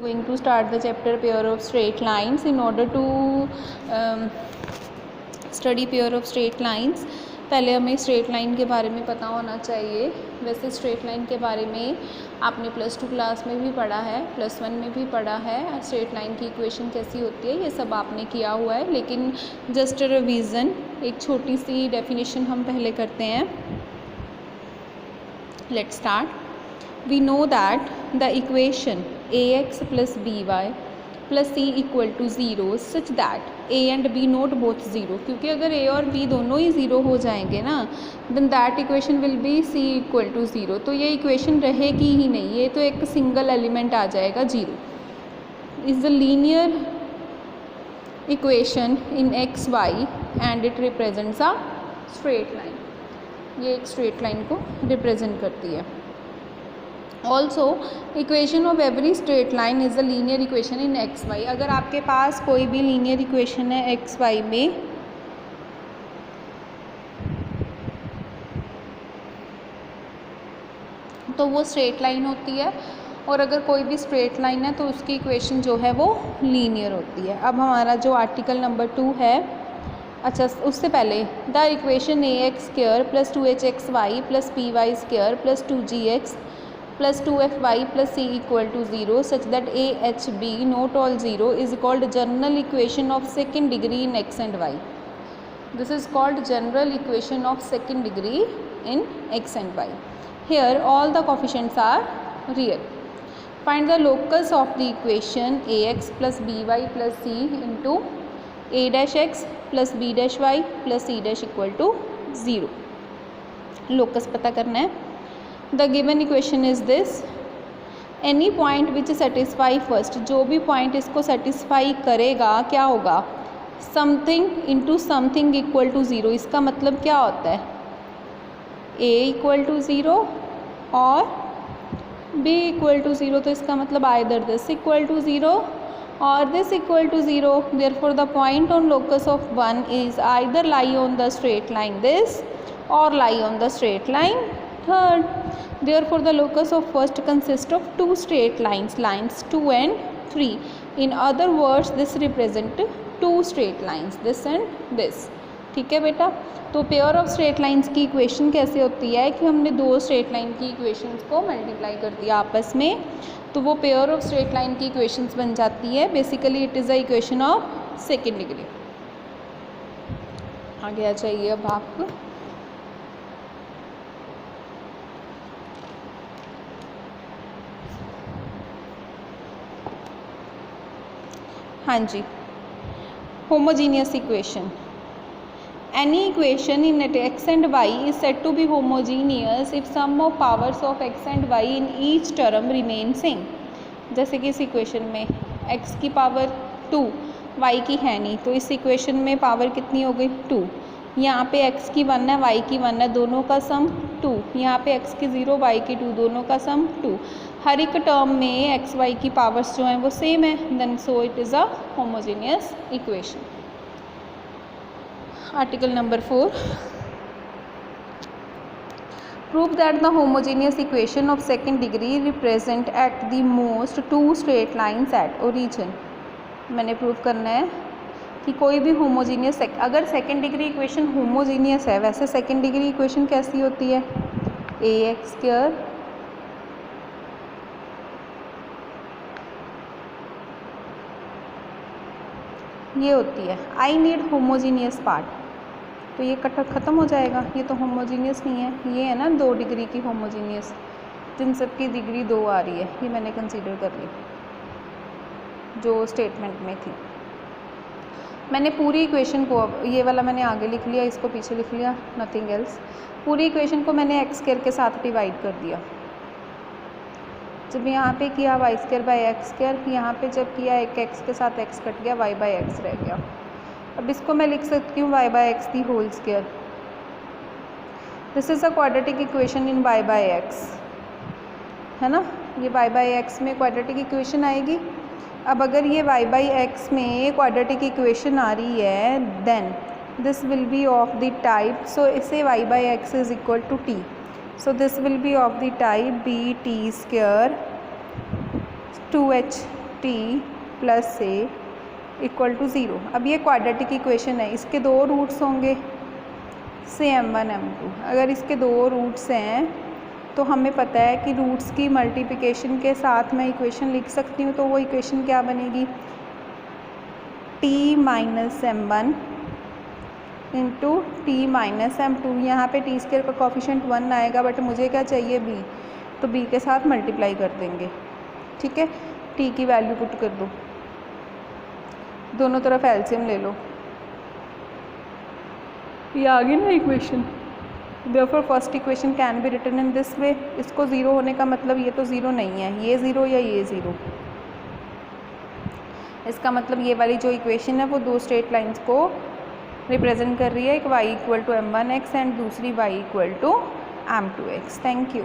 Going to start the chapter pair of straight lines. In order to study pair of straight lines, पहले हमें straight line के बारे में पता होना चाहिए. वैसे स्ट्रेट लाइन के बारे में आपने +2 क्लास में भी पढ़ा है, +1 में भी पढ़ा है. स्ट्रेट लाइन की इक्वेशन कैसी होती है ये सब आपने किया हुआ है, लेकिन जस्ट रिवीजन एक छोटी सी डेफिनेशन हम पहले करते हैं. Let's start. We know that the equation ax plus by plus c equal to 0 such that a and b not both 0. क्योंकि अगर a और b दोनों ही 0 हो जाएंगे ना, then that equation will be c equal to 0. तो ये equation रहेगी ही नहीं, ये तो एक सिंगल एलिमेंट आ जाएगा 0. Is the linear equation in x y and it represents a straight line. ये एक स्ट्रेट लाइन को रिप्रेजेंट करती है. Also equation of every straight line is a linear equation in x y. अगर आपके पास कोई भी लीनियर इक्वेशन है एक्स वाई में, तो वो स्ट्रेट लाइन होती है. और अगर कोई भी स्ट्रेट लाइन है तो उसकी इक्वेशन जो है वो लीनियर होती है. अब हमारा जो आर्टिकल नंबर 2 है, अच्छा उससे पहले the equation A x square plus 2hxy plus py square plus 2gx plus 2fy plus c equal to 0 such that a h b not all 0 is called general equation of second degree in x and y. This is called general equation of second degree in x and y. Here all the coefficients are real. Find the locus of the equation ax plus by plus c into a dash x plus b dash y plus c dash equal to 0. Locus पता करना है. The given equation is this. Any point which satisfy first, जो भी point इसको satisfy करेगा क्या होगा, something into something equal to 0. इसका मतलब क्या होता है, a इक्वल टू 0 और b इक्वल टू 0. तो इसका मतलब आइदर दिस इक्वल टू 0 और this equal to 0. Therefore the point on locus of 1 is either lie on the straight line this or lie on the straight line third. Therefore the locus of first consists of two straight lines, lines 2 and 3. In other words this represent two straight lines, this and this. ठीक है बेटा. तो pair of straight lines की equation कैसे होती है कि हमने दो स्ट्रेट लाइन की इक्वेशंस को मल्टीप्लाई कर दिया आपस में, तो वो पेयर ऑफ स्ट्रेट लाइन की इक्वेशंस बन जाती है. Basically it is a equation of second degree. आगे आ जाइए अब आप. हाँ जी, homogeneous equation. Any equation in x and y is said to be homogeneous if sum of powers of x and y in each term remain same. जैसे कि इस इक्वेशन में x की पावर 2 y की है नहीं, तो इस इक्वेशन में पावर कितनी हो गई 2. यहाँ पे x की 1 है y की 1 है, दोनों का सम 2. यहाँ पे x की 0 y की 2, दोनों का सम 2. हर एक टर्म में एक्स वाई की पावर्स जो हैं वो सेम है. Then so it is a homogeneous equation. Article number 4. Prove that the homogeneous equation of second degree represent at the most two straight lines at origin. मैंने prove करना है कि कोई भी होमोजीनियस, अगर सेकेंड डिग्री इक्वेशन होमोजीनियस है, वैसे second degree equation कैसी होती है, ए एक्स स्क्वायर ये होती है. आई नीड होमोजीनियस पार्ट, तो ये ख़त्म हो जाएगा. ये तो होमोजीनियस नहीं है, ये है ना 2 डिग्री की होमोजीनियस, जिन सब की डिग्री 2 आ रही है, ये मैंने कंसीडर कर ली जो स्टेटमेंट में थी. मैंने पूरी इक्वेशन को, अब ये वाला मैंने आगे लिख लिया, इसको पीछे लिख लिया, नथिंग एल्स. पूरी इक्वेशन को मैंने एक्स स्क्वायर के साथ डिवाइड कर दिया. जब यहाँ पे किया y square by x square, यहाँ पे जब किया एक एक्स के साथ एक्स कट गया, वाई बाई एक्स रह गया. अब इसको मैं लिख सकती हूँ y by x the whole square. This is a quadratic equation in y by x, है ना. ये वाई बाई एक्स में क्वाड्रेटिक इक्वेशन आएगी. अब अगर ये वाई बाई एक्स में क्वाड्रेटिक इक्वेशन आ रही है, then this will be of the type, so इसे y by x is equal to t. So this will be of the type b t square 2h t plus a equal to 0। अब ये quadratic equation है, इसके दो roots होंगे से m1 m2। अगर इसके दो रूट्स हैं तो हमें पता है कि रूट्स की मल्टीप्लिकेशन के साथ मैं इक्वेशन लिख सकती हूँ। तो वो इक्वेशन क्या बनेगी, t minus m1 into T minus m2। यहाँ पे टी स्क्वायर का कॉफिशेंट 1 आएगा, बट मुझे क्या चाहिए b, तो b के साथ मल्टीप्लाई कर देंगे। ठीक है, t की वैल्यू पुट कर दो, दोनों तरफ एलसीएम ले लो, ये आ गई ना equation. Therefore first equation can be written in this way. इसको ज़ीरो होने का मतलब ये तो ज़ीरो नहीं है, ये ज़ीरो या ये ज़ीरो। इसका मतलब ये वाली जो इक्वेशन है वो दो स्ट्रेट लाइंस को रिप्रेजेंट कर रही है, एक y equal to m1x and दूसरी y equal to m2x। Thank you.